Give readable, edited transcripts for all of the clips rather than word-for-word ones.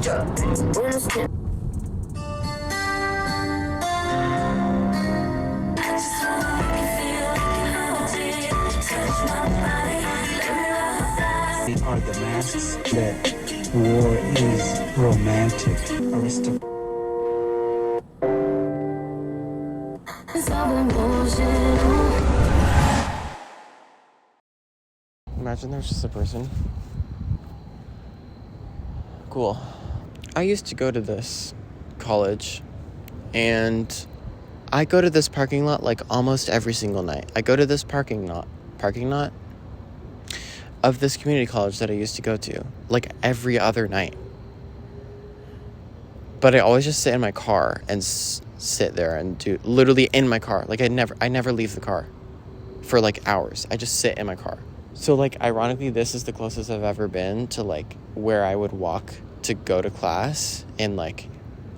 Are the masks that war is romantic. Imagine there's just a person. Cool. I used to go to this college, and I go to this parking lot like almost every single night. I go to this parking lot of this community college that I used to go to like every other night. But I always just sit in my car and sit there and do literally in my car. Like I never leave the car for like hours. I just sit in my car. So like ironically, this is the closest I've ever been to like where I would walk to go to class in like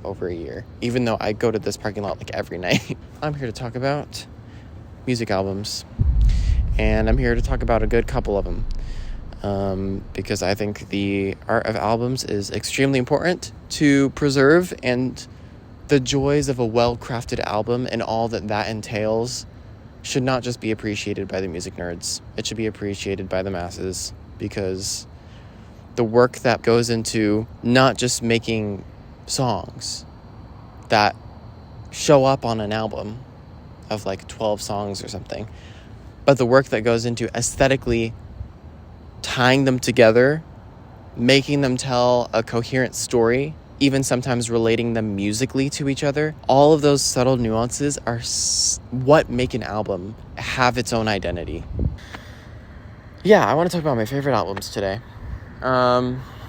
over a year, even though I go to this parking lot like every night. I'm here to talk about music albums, and I'm here to talk about a good couple of them, because I think the art of albums is extremely important to preserve, and the joys of a well-crafted album and all that entails should not just be appreciated by the music nerds. It should be appreciated by the masses, because the work that goes into not just making songs that show up on an album of like 12 songs or something, but the work that goes into aesthetically tying them together, making them tell a coherent story, even sometimes relating them musically to each other. All of those subtle nuances are what make an album have its own identity. Yeah, I want to talk about my favorite albums today.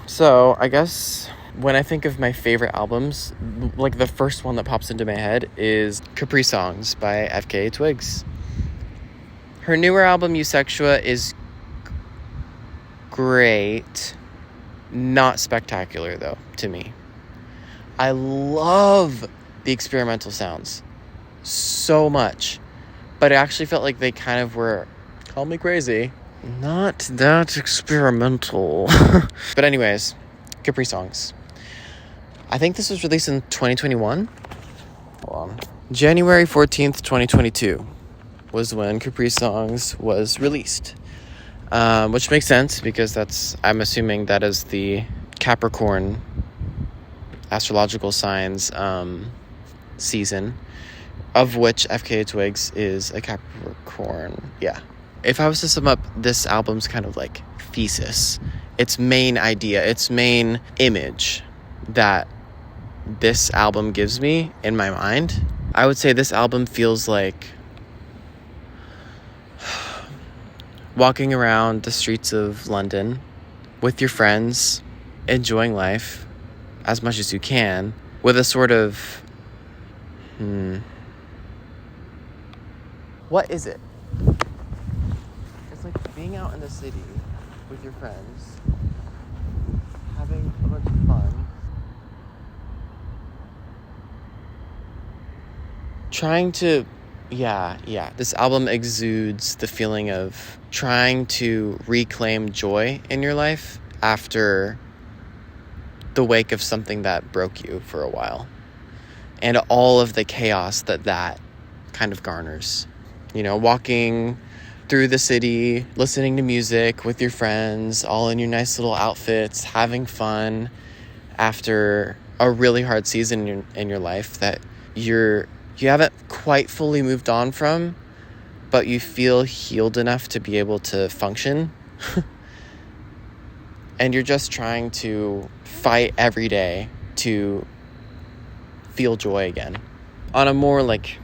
So I guess when I think of my favorite albums, like the first one that pops into my head is Capri Songs by FKA Twigs. Her newer album, Eusexua, is great. Not spectacular, though, to me. I love the experimental sounds so much, but it actually felt like they kind of were, call me crazy, not that experimental. But anyways, Capri Songs. I think this was released in 2021. Hold on. January 14th, 2022 was when Capri Songs was released. Which makes sense, because I'm assuming that is the Capricorn astrological signs season, of which FKA Twigs is a Capricorn. Yeah. If I was to sum up this album's kind of like thesis, its main idea, its main image that this album gives me in my mind, I would say this album feels like walking around the streets of London with your friends, enjoying life as much as you can, with a sort of what is it? It's like being out in the city with your friends, having a bunch of fun, trying to, this album exudes the feeling of trying to reclaim joy in your life after the wake of something that broke you for a while, and all of the chaos that kind of garners. You know, walking through the city, listening to music with your friends, all in your nice little outfits, having fun after a really hard season in your life that you haven't quite fully moved on from, but you feel healed enough to be able to function. And you're just trying to fight every day to feel joy again. On a more like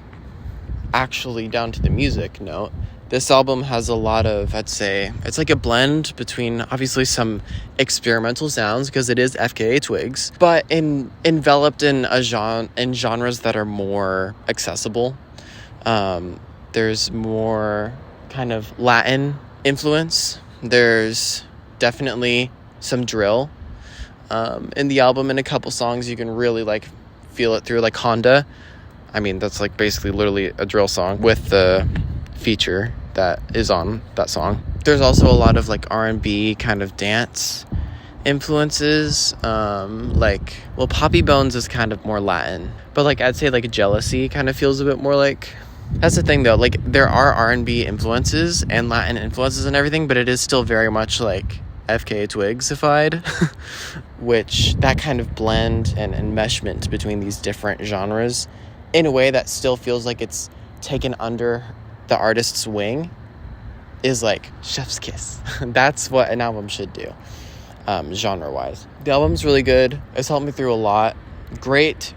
actually down to the music note, this album has a lot of, I'd say, it's like a blend between obviously some experimental sounds, because it is FKA Twigs, but enveloped in genres that are more accessible. There's more kind of Latin influence. There's definitely some drill in the album. In a couple songs you can really like feel it through, like Honda. I mean, that's like basically literally a drill song with the feature that is on that song. There's also a lot of like R&B kind of dance influences. Like, well, Poppy Bones is kind of more Latin, but like I'd say like Jealousy kind of feels a bit more like. That's the thing though, like there are R&B influences and Latin influences and everything, but it is still very much like FKA Twigsified, which that kind of blend and enmeshment between these different genres in a way that still feels like it's taken under the artist's wing is like chef's kiss. That's what an album should do, genre-wise. The album's really good. It's helped me through a lot. Great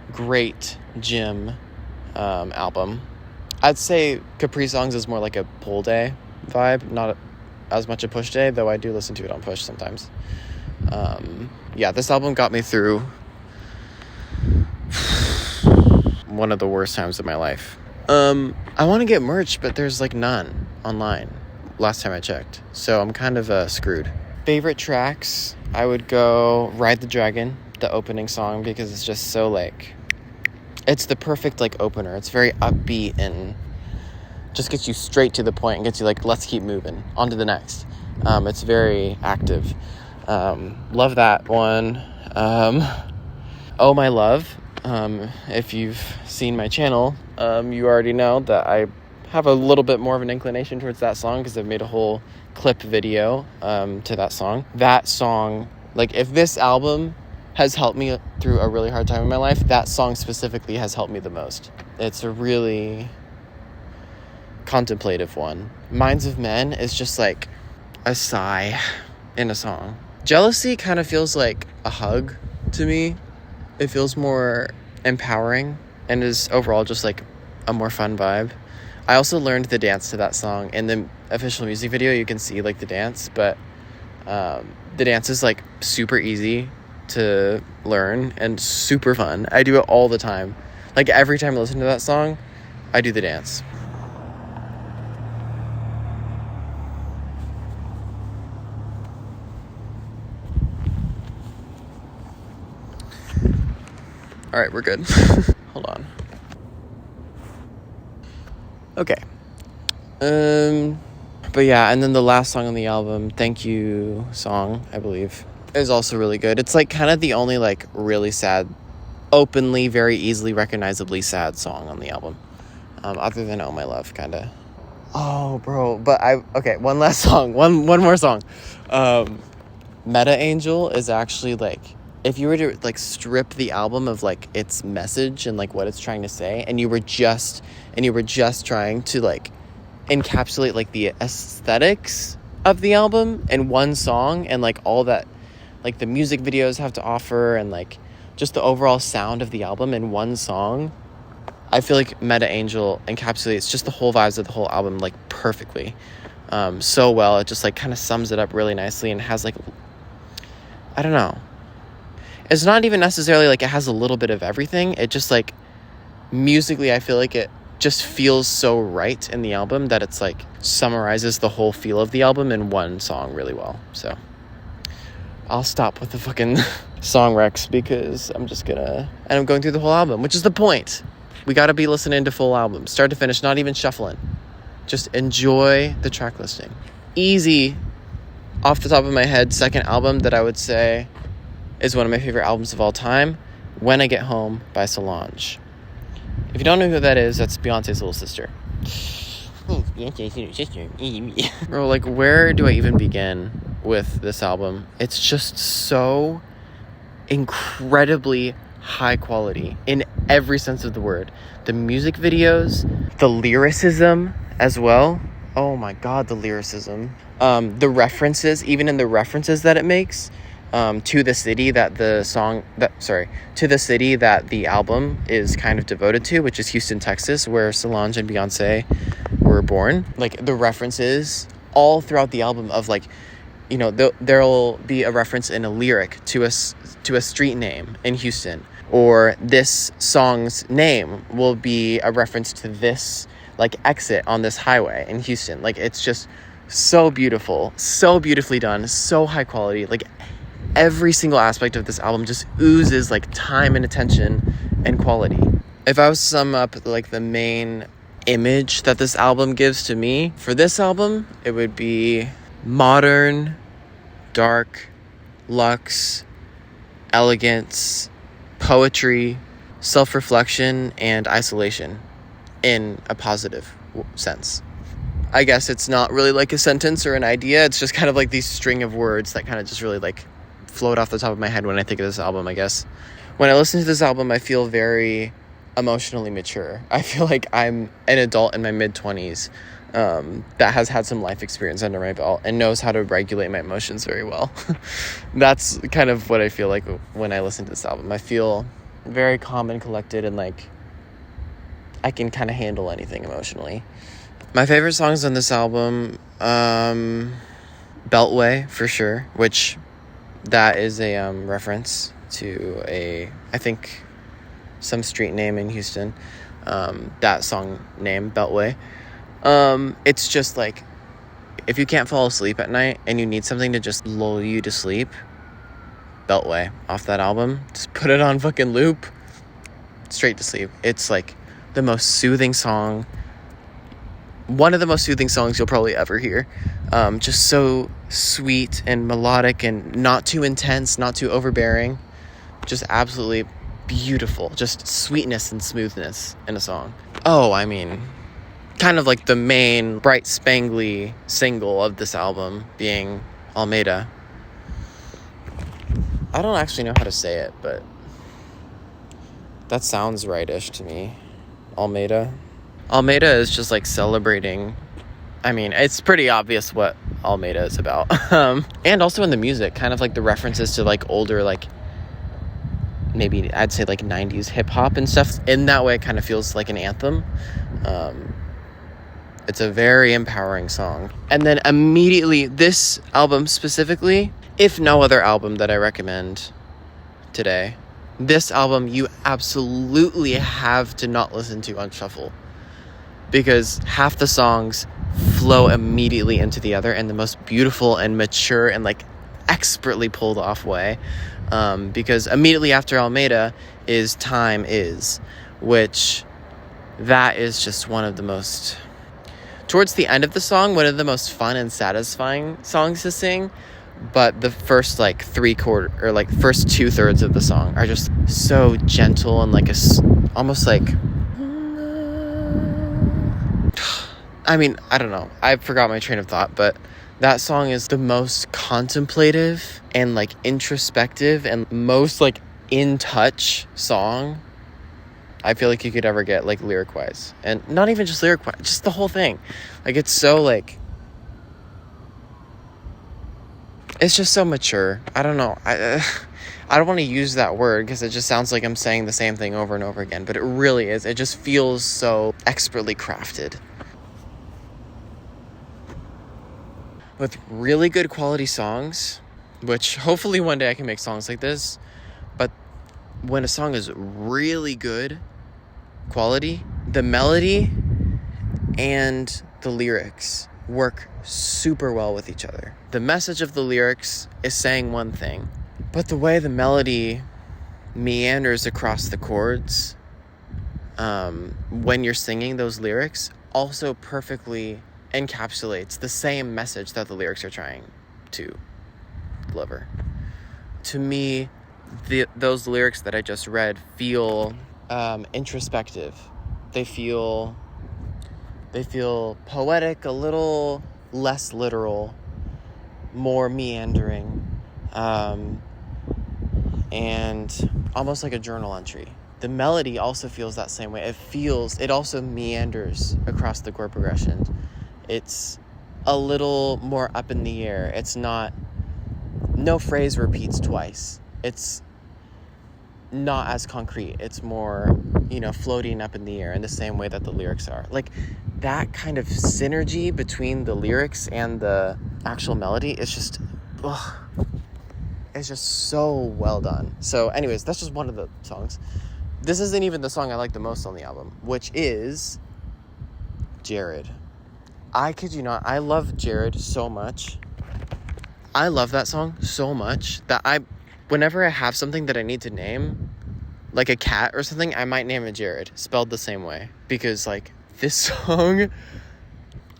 gym album. I'd say Capri Songs is more like a pull day vibe, not as much a push day, though I do listen to it on push sometimes. Yeah, this album got me through one of the worst times of my life. I want to get merch, but there's like none online last time I checked, so I'm kind of screwed. Favorite tracks, I would go Ride the Dragon, the opening song, because it's just so like, it's the perfect like opener. It's very upbeat and just gets you straight to the point and gets you like, let's keep moving on to the next. It's very active. Love that one. Oh My Love. If you've seen my channel, you already know that I have a little bit more of an inclination towards that song because I've made a whole clip video to that song. That song, like if this album has helped me through a really hard time in my life, that song specifically has helped me the most. It's a really contemplative one. Minds of Men is just like a sigh in a song. Jealousy kind of feels like a hug to me. It feels more empowering and is overall just like a more fun vibe. I also learned the dance to that song in the official music video. You can see like the dance, but the dance is like super easy to learn and super fun. I do it all the time. Like every time I listen to that song, I do the dance. All right, we're good. Hold on. Okay. But yeah, and then the last song on the album, Thank You song, I believe, is also really good. It's like kind of the only like really sad, openly, very easily recognizably sad song on the album. Other than Oh My Love, kind of. Oh, bro. But okay, one last song. One more song. Meta Angel is actually like, if you were to like strip the album of like its message and like what it's trying to say, and you were just trying to like encapsulate like the aesthetics of the album in one song and like all that like the music videos have to offer and like just the overall sound of the album in one song, I feel like Meta Angel encapsulates just the whole vibes of the whole album like perfectly, so well. It just like kind of sums it up really nicely and has like, I don't know, it's not even necessarily like it has a little bit of everything. It just like musically, I feel like it just feels so right in the album that it's like summarizes the whole feel of the album in one song really well. So I'll stop with the fucking song recs because I'm going through the whole album, which is the point. We got to be listening to full albums, start to finish, not even shuffling. Just enjoy the track listing. Easy, off the top of my head, second album that I would say is one of my favorite albums of all time, When I Get Home by Solange. If you don't know who that is, that's Beyonce's little sister. Bro, like, where do I even begin with this album? It's just so incredibly high quality in every sense of the word. The music videos, the lyricism as well. Oh my god, the lyricism. The references, even in the references that it makes, to the city that the album is kind of devoted to, which is Houston, Texas, where Solange and Beyonce were born. Like the references all throughout the album of like, you know, there'll be a reference in a lyric to a street name in Houston, or this song's name will be a reference to this like exit on this highway in Houston. Like it's just so beautiful, so beautifully done, so high quality. Like every single aspect of this album just oozes like time and attention and quality. If I was to sum up like the main image that this album gives to me, for this album, it would be modern, dark, luxe, elegance, poetry, self-reflection, and isolation in a positive sense. I guess it's not really like a sentence or an idea. It's just kind of like these string of words that kind of just really like float off the top of my head when I think of this album, I guess. When I listen to this album, I feel very emotionally mature. I feel like I'm an adult in my mid-20s that has had some life experience under my belt and knows how to regulate my emotions very well. That's kind of what I feel like when I listen to this album. I feel very calm and collected, and like I can kind of handle anything emotionally. My favorite songs on this album, Beltway for sure, which that is a reference to I think some street name in Houston. That song name, Beltway. It's just like, if you can't fall asleep at night and you need something to just lull you to sleep, Beltway off that album, just put it on fucking loop, straight to sleep. It's like the most soothing song, one of the most soothing songs you'll probably ever hear. Just so sweet and melodic and not too intense, not too overbearing, just absolutely beautiful, just sweetness and smoothness in a song. Oh, I mean, kind of like the main bright spangly single of this album being Almeida. I don't actually know how to say it, but that sounds rightish to me. Almeida is just like celebrating. I mean, it's pretty obvious what Almeida is about. And also in the music, kind of like the references to like older, like maybe I'd say like 90s hip hop and stuff. In that way, it kind of feels like an anthem. It's a very empowering song. And then immediately, this album specifically, if no other album that I recommend today, this album you absolutely have to not listen to on shuffle, because half the songs flow immediately into the other in the most beautiful and mature and like expertly pulled off way. Because immediately after Almeida is Time Is, which that is just one of the most, towards the end of the song, one of the most fun and satisfying songs to sing. But the first like first 2/3 of the song are just so gentle and like almost like, I mean, I don't know, I forgot my train of thought, but that song is the most contemplative and like introspective and most like in touch song I feel like you could ever get, like lyric wise. And not even just lyric wise, just the whole thing. Like it's so like, it's just so mature. I don't know. I don't want to use that word because it just sounds like I'm saying the same thing over and over again, but it really is. It just feels so expertly crafted. With really good quality songs, which hopefully one day I can make songs like this, but when a song is really good quality, the melody and the lyrics work super well with each other. The message of the lyrics is saying one thing, but the way the melody meanders across the chords when you're singing those lyrics also perfectly encapsulates the same message that the lyrics are trying to deliver. To me, those lyrics that I just read feel introspective. They feel poetic, a little less literal, more meandering, and almost like a journal entry. The melody also feels that same way. It also meanders across the chord progression. It's a little more up in the air. No phrase repeats twice. It's not as concrete. It's more, floating up in the air in the same way that the lyrics are. Like that kind of synergy between the lyrics and the actual melody is just, it's just so well done. So anyways, that's just one of the songs. This isn't even the song I like the most on the album, which is Jared. I kid you not, I love Jared so much. I love that song so much that whenever I have something that I need to name, like a cat or something, I might name it Jared, spelled the same way. Because, like, this song,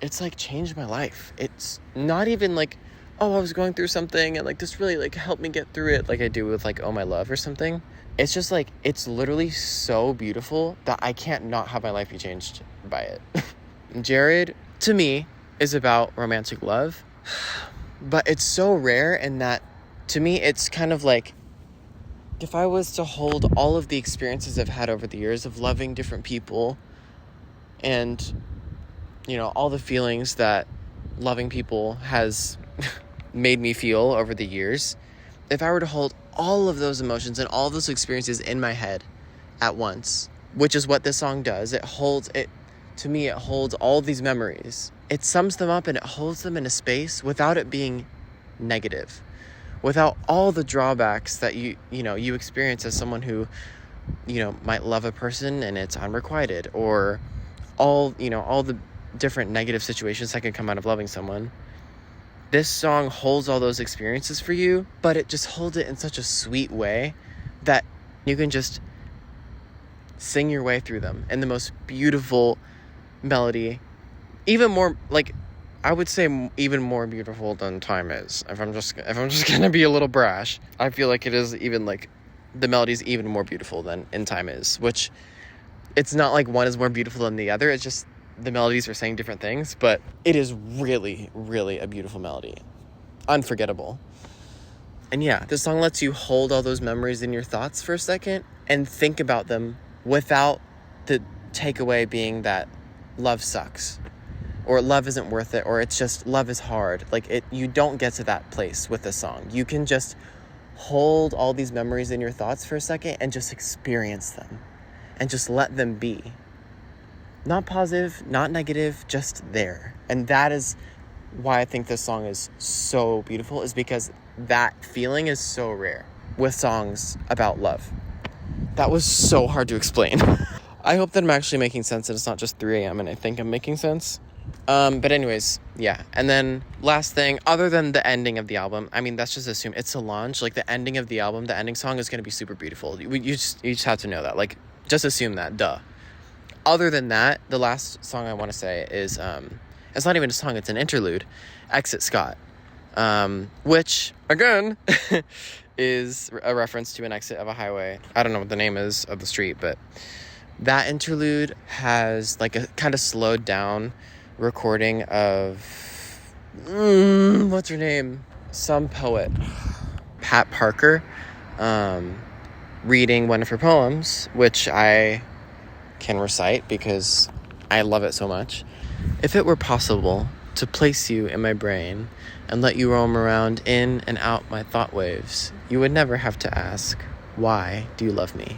it's, like, changed my life. It's not even, like, oh, I was going through something and like this really like helped me get through it, like I do with like Oh My Love or something. It's just like, it's literally so beautiful that I can't not have my life be changed by it. Jared, to me, is about romantic love, but it's so rare in that, to me, it's kind of like, if I was to hold all of the experiences I've had over the years of loving different people and, you know, all the feelings that loving people has made me feel over the years, if I were to hold all of those emotions and all those experiences in my head at once, which is what this song does, to me, it holds all these memories. It sums them up and it holds them in a space without it being negative, without all the drawbacks that you experience as someone who, you know, might love a person and it's unrequited, or all the different negative situations that can come out of loving someone. This song holds all those experiences for you, but it just holds it in such a sweet way that you can just sing your way through them in the most beautiful melody. Even more, like, I would say even more beautiful than Time Is. If I'm just gonna be a little brash, I feel like it is even like the melody's even more beautiful than In Time Is, which it's not like one is more beautiful than the other. It's just the melodies are saying different things, but it is really, really a beautiful melody. Unforgettable. And yeah, this song lets you hold all those memories in your thoughts for a second and think about them without the takeaway being that love sucks, or love isn't worth it, or it's just love is hard. Like, you don't get to that place with this song. You can just hold all these memories in your thoughts for a second and just experience them and just let them be. Not positive, not negative, just there. And that is why I think this song is so beautiful, is because that feeling is so rare with songs about love. That was so hard to explain. I hope that I'm actually making sense and it's not just 3 a.m. and I think I'm making sense. But anyways, yeah. And then last thing, other than the ending of the album, I mean, that's just assume it's Solange. Like, the ending of the album, the ending song is going to be super beautiful. You just have to know that. Like, just assume that. Duh. Other than that, the last song I want to say is, it's not even a song, it's an interlude, Exit Scott, which, again, is a reference to an exit of a highway. I don't know what the name is of the street, but that interlude has, like, a kind of slowed down recording of, what's her name? Some poet, Pat Parker, reading one of her poems, which I can recite because I love it so much. If it were possible to place you in my brain and let you roam around in and out my thought waves, you would never have to ask, why do you love me?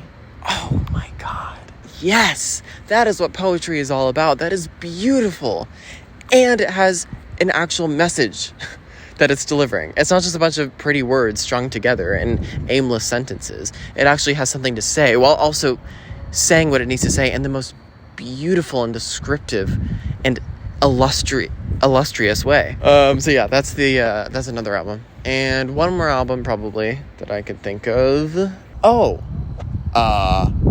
Oh my God. Yes, that is what poetry is all about. That is beautiful. And it has an actual message that it's delivering. It's not just a bunch of pretty words strung together in aimless sentences. It actually has something to say while also saying what it needs to say in the most beautiful and descriptive and illustrious way. So yeah, that's another album. And one more album probably that I could think of.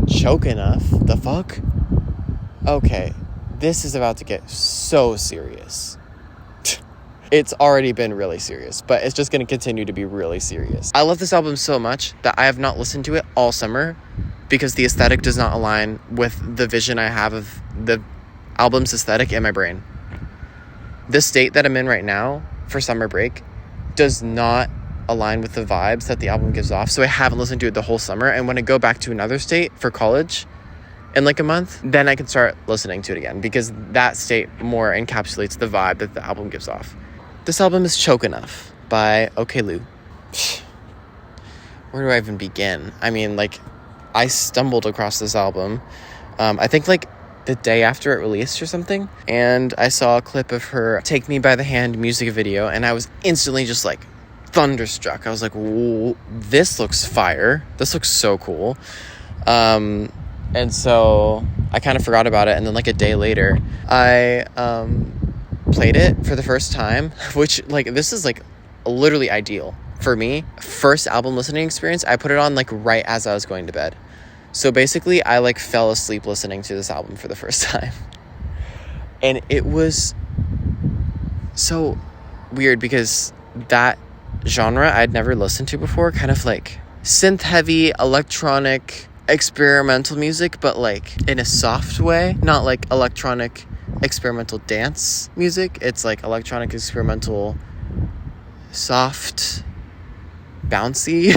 Choke Enough. The fuck? Okay, this is about to get so serious. It's already been really serious, but it's just going to continue to be really serious. I love this album so much that I have not listened to it all summer because the aesthetic does not align with the vision I have of the album's aesthetic in my brain. The state that I'm in right now for summer break does not align with the vibes that the album gives off, so I haven't listened to it the whole summer, and when I go back to another state for college in like a month, then I can start listening to it again because that state more encapsulates the vibe that the album gives off. This album is Choke Enough by OK Lou. Where do I even begin? I mean, like, I stumbled across this album, I think like the day after it released or something, and I saw a clip of her Take Me by the Hand music video, and I was instantly just like thunderstruck. I was like, whoa, this looks fire. This looks so cool. And so I kind of forgot about it, and then like a day later, I played it for the first time, which, like, this is like literally ideal for me. First album listening experience, I put it on like right as I was going to bed. So basically I like fell asleep listening to this album for the first time. And it was so weird because that genre I'd never listened to before, kind of like synth heavy, electronic, experimental music, but like in a soft way, not like electronic experimental dance music. It's like electronic experimental, soft, bouncy,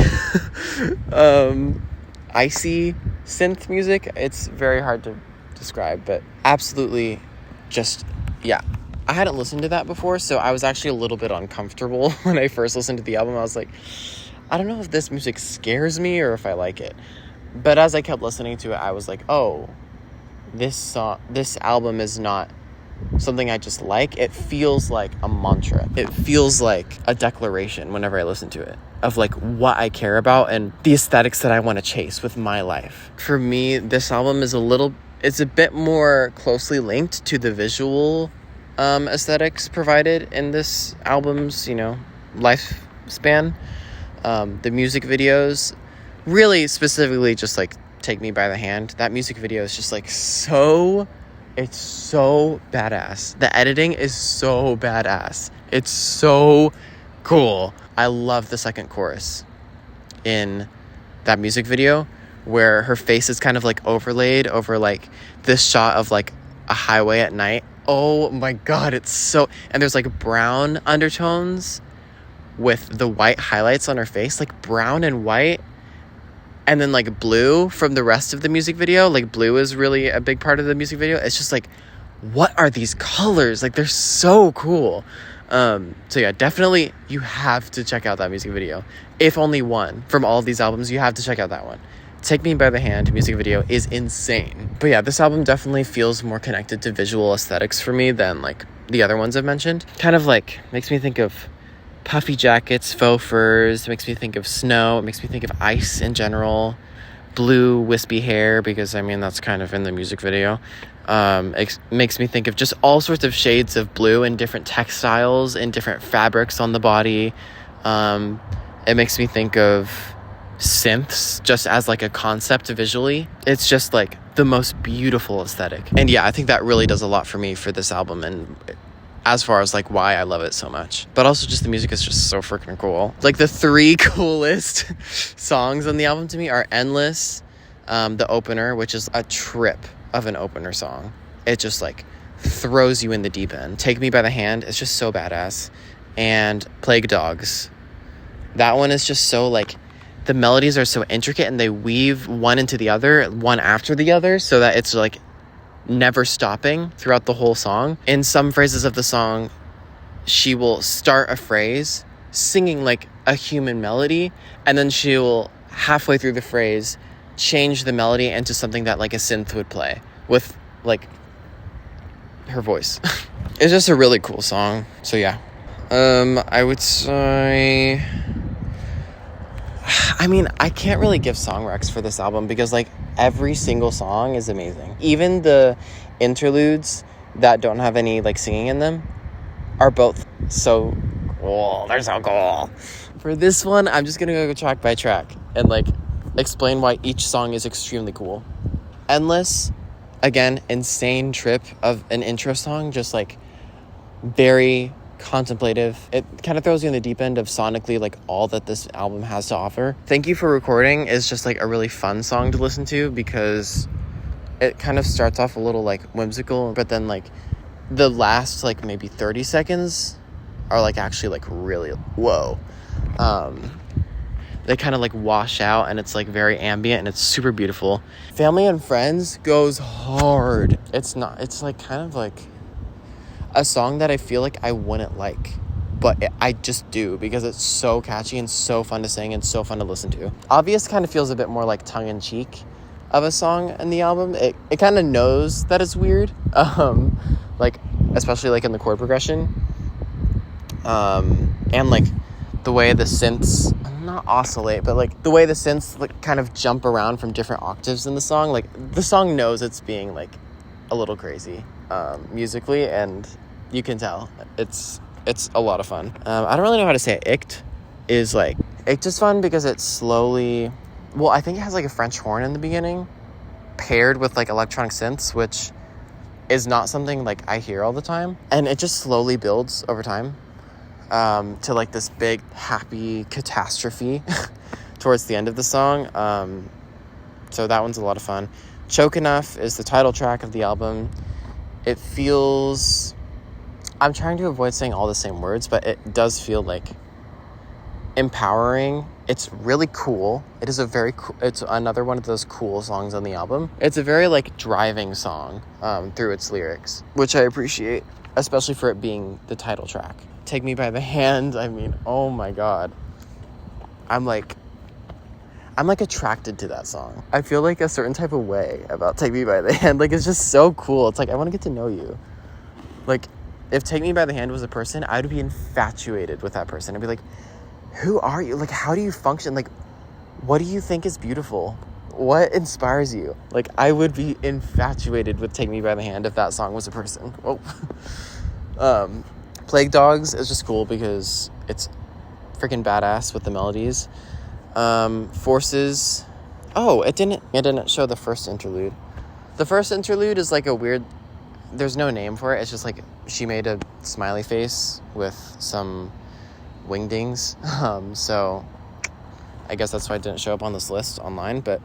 icy synth music. It's very hard to describe, but absolutely just, yeah. I hadn't listened to that before, so I was actually a little bit uncomfortable when I first listened to the album. I was like, I don't know if this music scares me or if I like it. But as I kept listening to it, I was like, oh, this album is not something I just like. It feels like a mantra. It feels like a declaration whenever I listen to it of like what I care about and the aesthetics that I want to chase with my life. For me, this album is it's a bit more closely linked to the visual aesthetics provided in this album's, lifespan. The music videos, really specifically just like Take Me by the Hand. That music video is just like it's so badass. The editing is so badass. It's so cool. I love the second chorus in that music video where her face is kind of like overlaid over like this shot of like a highway at night. Oh my god, and there's like brown undertones with the white highlights on her face, like brown and white, and then like blue from the rest of the music video. Like blue is really a big part of the music video. It's just like, what are these colors? Like they're so cool. So yeah, definitely you have to check out that music video. If only one from all of these albums, you have to check out that one. Take Me by the Hand music video is insane. But yeah, this album definitely feels more connected to visual aesthetics for me than like the other ones I've mentioned. Kind of like makes me think of puffy jackets, faux furs, makes me think of snow, it makes me think of ice in general, blue wispy hair, because I mean that's kind of in the music video. It makes me think of just all sorts of shades of blue in different textiles and different fabrics on the body. It makes me think of synths just as like a concept visually. It's just like the most beautiful aesthetic. And yeah, I think that really does a lot for me for this album, and as far as like why I love it so much. But also just the music is just so freaking cool. Like the 3 coolest songs on the album to me are Endless, the opener, which is a trip of an opener song. It just like throws you in the deep end. Take Me by the Hand is just so badass. And Plague Dogs. That one is just so like, the melodies are so intricate and they weave one into the other, one after the other, so that it's like never stopping throughout the whole song. In some phrases of the song, she will start a phrase singing like a human melody, and then she will halfway through the phrase change the melody into something that like a synth would play with like her voice. It's just a really cool song. So yeah, I would say, I mean, I can't really give song recs for this album because like every single song is amazing. Even the interludes that don't have any like singing in them are both so cool. They're so cool. For this one, I'm just gonna go track by track and like explain why each song is extremely cool. Endless, again, insane trip of an intro song, just like very contemplative. It kind of throws you in the deep end of sonically like all that this album has to offer. Thank You for Recording is just like a really fun song to listen to because it kind of starts off a little like whimsical, but then like the last like maybe 30 seconds are like actually like really whoa. They kind of like wash out and it's like very ambient and it's super beautiful. Family and Friends goes hard. It's like kind of like a song that I feel like I wouldn't like, but I just do because it's so catchy and so fun to sing and so fun to listen to. Obvious kind of feels a bit more like tongue-in-cheek of a song in the album. It kind of knows that it's weird, like especially like in the chord progression, and like the way the synths not oscillate, but like the way the synths like kind of jump around from different octaves in the song. Like the song knows it's being like a little crazy musically, and you can tell it's a lot of fun. I don't really know how to say it. Icht is just fun because it's slowly, well, I think it has like a French horn in the beginning paired with like electronic synths, which is not something like I hear all the time, and it just slowly builds over time. to like this big happy catastrophe towards the end of the song. So that one's a lot of fun. Choke Enough is the title track of the album. It feels, I'm trying to avoid saying all the same words, but it does feel like empowering. It's really cool. It is it's another one of those cool songs on the album. It's a very like driving song through its lyrics, which I appreciate, especially for it being the title track. Take Me by the Hand. I mean, oh my God. I'm like attracted to that song. I feel like a certain type of way about Take Me by the Hand. Like, it's just so cool. It's like, I want to get to know you. Like, if Take Me by the Hand was a person, I'd be infatuated with that person. I'd be like, who are you? Like, how do you function? Like, what do you think is beautiful? What inspires you? Like, I would be infatuated with Take Me by the Hand if that song was a person. Oh. Plague Dogs is just cool because it's freaking badass with the melodies. Forces. Oh, it didn't show the first interlude. The first interlude is like a weird, there's no name for it. It's just like she made a smiley face with some wingdings. So I guess that's why it didn't show up on this list online, but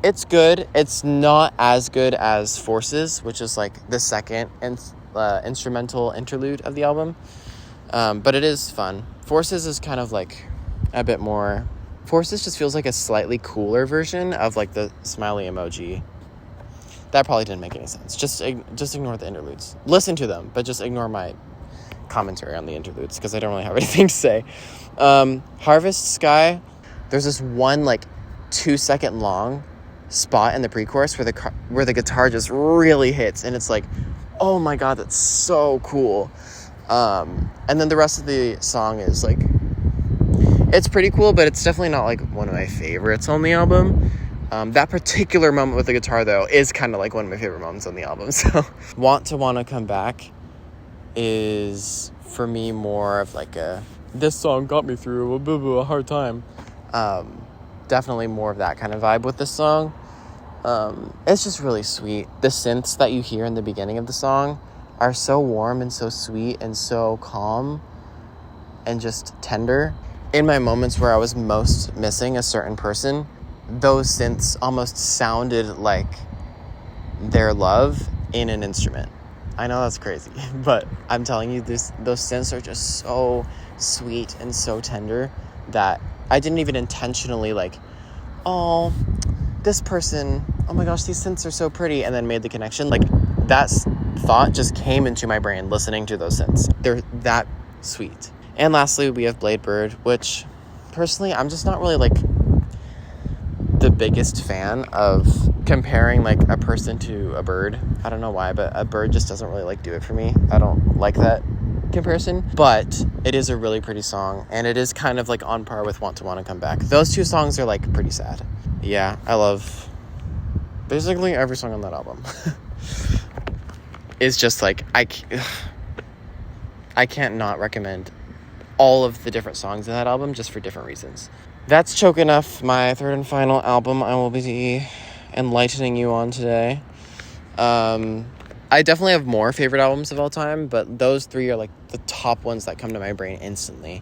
it's good. It's not as good as Forces, which is like the second instrumental interlude of the album. But it is fun. Forces is kind of like a bit more, Forces just feels like a slightly cooler version of like the smiley emoji. That probably didn't make any sense. Just ignore the interludes. Listen to them, but just ignore my commentary on the interludes because I don't really have anything to say. Harvest Sky, there's this one like 2-second long spot in the pre-chorus where the guitar just really hits, and it's like, oh my God, that's so cool. And then the rest of the song is like, it's pretty cool, but it's definitely not like one of my favorites on the album. That particular moment with the guitar, though, is kind of like one of my favorite moments on the album. So Wanna Come Back is, for me, more of like this song got me through a hard time. Definitely more of that kind of vibe with this song. It's just really sweet. The synths that you hear in the beginning of the song are so warm and so sweet and so calm and just tender. In my moments where I was most missing a certain person, those synths almost sounded like their love in an instrument. I know that's crazy, but I'm telling you, those synths are just so sweet and so tender that I didn't even intentionally like, oh, this person, oh my gosh, these synths are so pretty, and then made the connection. Like, that thought just came into my brain listening to those synths. They're that sweet. And lastly, we have Blade Bird, which personally, I'm just not really like the biggest fan of comparing like a person to a bird. I don't know why, but a bird just doesn't really like do it for me. I don't like that comparison, but it is a really pretty song, and it is kind of like on par with Wanna Come Back. Those two songs are like pretty sad. Yeah, I love basically every song on that album. It's just like, I can't not recommend all of the different songs in that album just for different reasons. That's Choke Enough, my third and final album I will be enlightening you on today. I definitely have more favorite albums of all time, but those three are like the top ones that come to my brain instantly,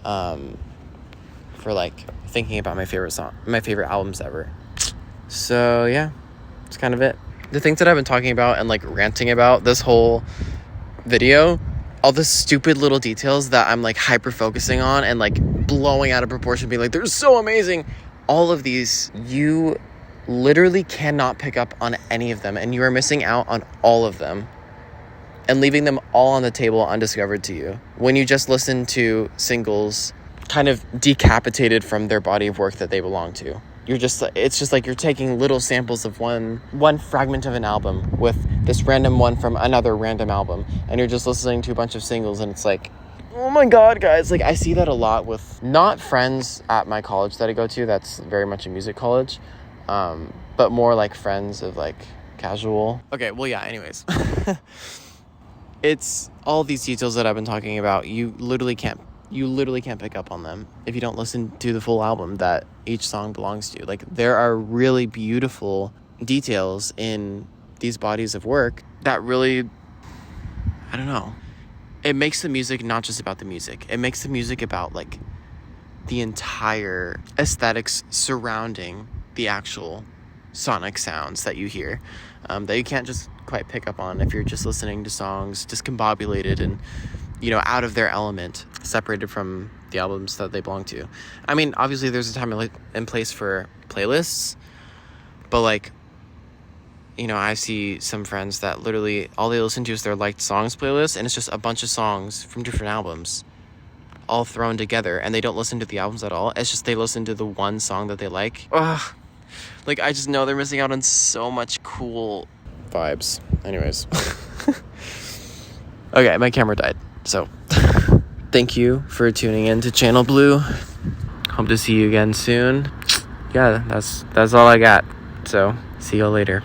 for like thinking about my favorite albums ever. So yeah, that's kind of it. The things that I've been talking about and like ranting about this whole video, all the stupid little details that I'm like hyper focusing on and like blowing out of proportion, being like, they're so amazing. All of these, you literally cannot pick up on any of them, and you are missing out on all of them and leaving them all on the table undiscovered to you when you just listen to singles kind of decapitated from their body of work that they belong to. It's just like you're taking little samples of one fragment of an album with this random one from another random album, and you're just listening to a bunch of singles, and it's like, oh my God, guys. Like, I see that a lot with not friends at my college that I go to, that's very much a music college, but more like friends of like casual. Okay, well, yeah, anyways. It's all these details that I've been talking about. You literally can't pick up on them if you don't listen to the full album that each song belongs to. Like, there are really beautiful details in these bodies of work that really, I don't know, it makes the music not just about the music. It makes the music about like the entire aesthetics surrounding the actual sonic sounds that you hear, that you can't just quite pick up on if you're just listening to songs discombobulated and, you know, out of their element, separated from the albums that they belong to. I mean, obviously there's a time and place for playlists, but like, you know, I see some friends that literally all they listen to is their liked songs playlist, and it's just a bunch of songs from different albums all thrown together, and they don't listen to the albums at all. It's just they listen to the one song that they like. Ugh. Like, I just know they're missing out on so much cool vibes. Anyways. Okay, my camera died. So, thank you for tuning in to Channel Blue. Hope to see you again soon. Yeah, that's all I got. So, see you later.